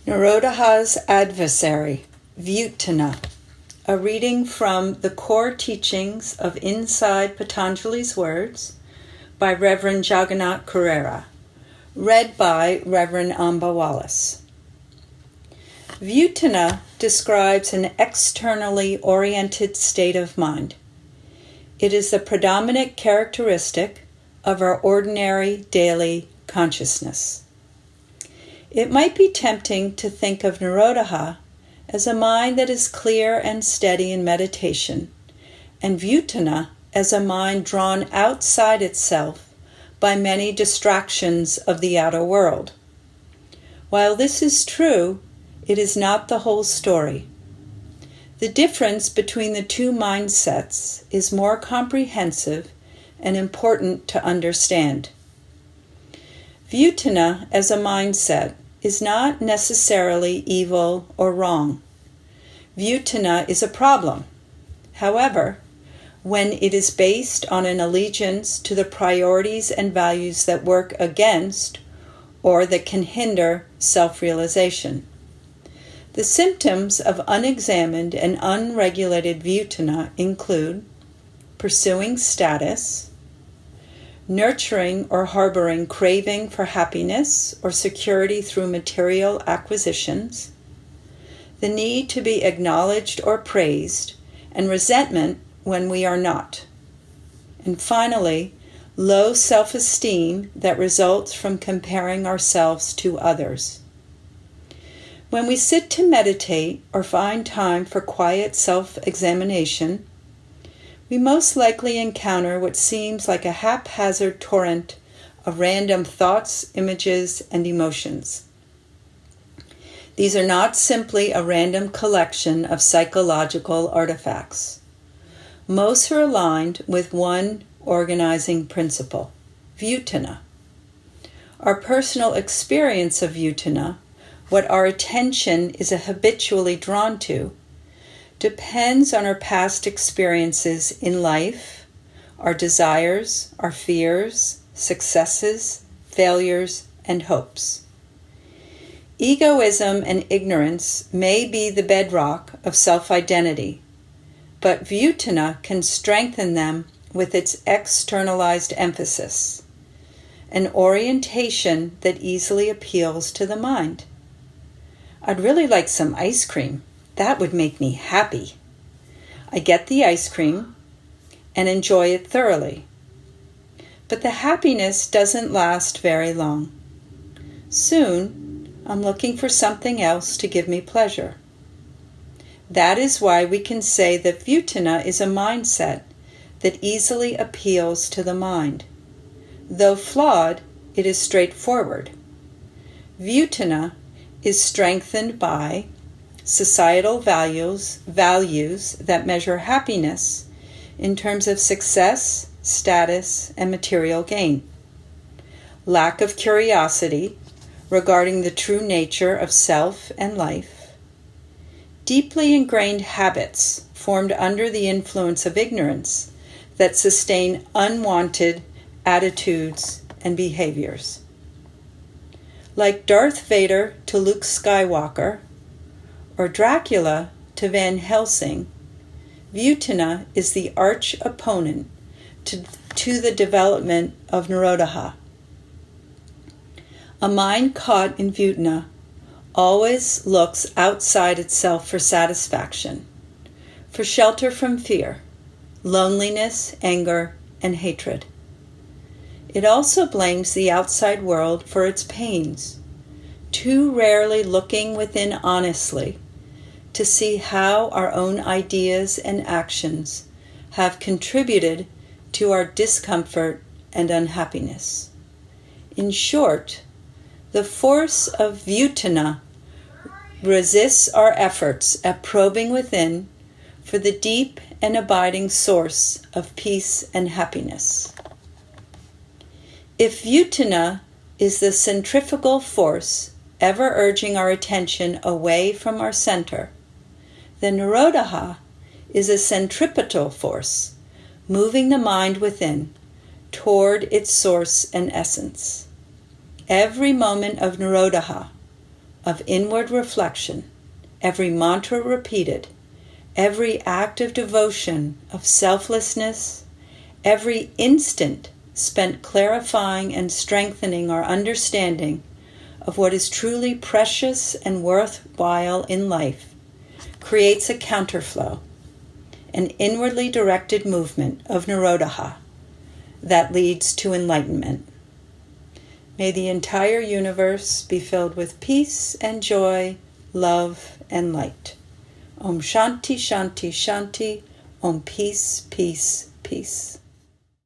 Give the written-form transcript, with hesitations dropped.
Nirodha's Adversary, Vyutthana, a reading from the Core Teachings of Inside Patanjali's Words by Reverend Jagannath Kurera, read by Reverend Amba Wallace. Vyutthana describes an externally oriented state of mind. It is the predominant characteristic of our ordinary daily consciousness. It might be tempting to think of Nirodha as a mind that is clear and steady in meditation, and Vyutthana as a mind drawn outside itself by many distractions of the outer world. While this is true, it is not the whole story. The difference between the two mindsets is more comprehensive and important to understand. Vyutthana as a mindset is not necessarily evil or wrong. Vyutthana is a problem. However, when it is based on an allegiance to the priorities and values that work against or that can hinder self-realization. The symptoms of unexamined and unregulated Vyutthana include pursuing status, nurturing or harboring craving for happiness or security through material acquisitions, the need to be acknowledged or praised, and resentment when we are not. And finally, low self-esteem that results from comparing ourselves to others. When we sit to meditate or find time for quiet self-examination, we most likely encounter what seems like a haphazard torrent of random thoughts, images, and emotions. These are not simply a random collection of psychological artifacts. Most are aligned with one organizing principle, Vyutthana. Our personal experience of Vyutthana, what our attention is habitually drawn to, depends on our past experiences in life, our desires, our fears, successes, failures, and hopes. Egoism and ignorance may be the bedrock of self-identity, but Vyutthana can strengthen them with its externalized emphasis, an orientation that easily appeals to the mind. I'd really like some ice cream. That would make me happy. I get the ice cream and enjoy it thoroughly. But the happiness doesn't last very long. Soon, I'm looking for something else to give me pleasure. That is why we can say that Vyutthana is a mindset that easily appeals to the mind. Though flawed, it is straightforward. Vyutthana is strengthened by societal values that measure happiness in terms of success, status, and material gain. Lack of curiosity regarding the true nature of self and life. Deeply ingrained habits formed under the influence of ignorance that sustain unwanted attitudes and behaviors. Like Darth Vader to Luke Skywalker, or Dracula to Van Helsing, Vyutthana is the arch opponent to the development of Nirodha. A mind caught in Vyutthana always looks outside itself for satisfaction, for shelter from fear, loneliness, anger, and hatred. It also blames the outside world for its pains, too rarely looking within honestly to see how our own ideas and actions have contributed to our discomfort and unhappiness. In short, the force of Vyutthana resists our efforts at probing within for the deep and abiding source of peace and happiness. If Vyutthana is the centrifugal force ever urging our attention away from our center, then Nirodha is a centripetal force, moving the mind within, toward its source and essence. Every moment of Nirodha, of inward reflection, every mantra repeated, every act of devotion, of selflessness, every instant spent clarifying and strengthening our understanding of what is truly precious and worthwhile in life, creates a counterflow, an inwardly directed movement of Nirodha that leads to enlightenment. May the entire universe be filled with peace and joy, love and light. Om Shanti Shanti Shanti. Om Peace, Peace, Peace.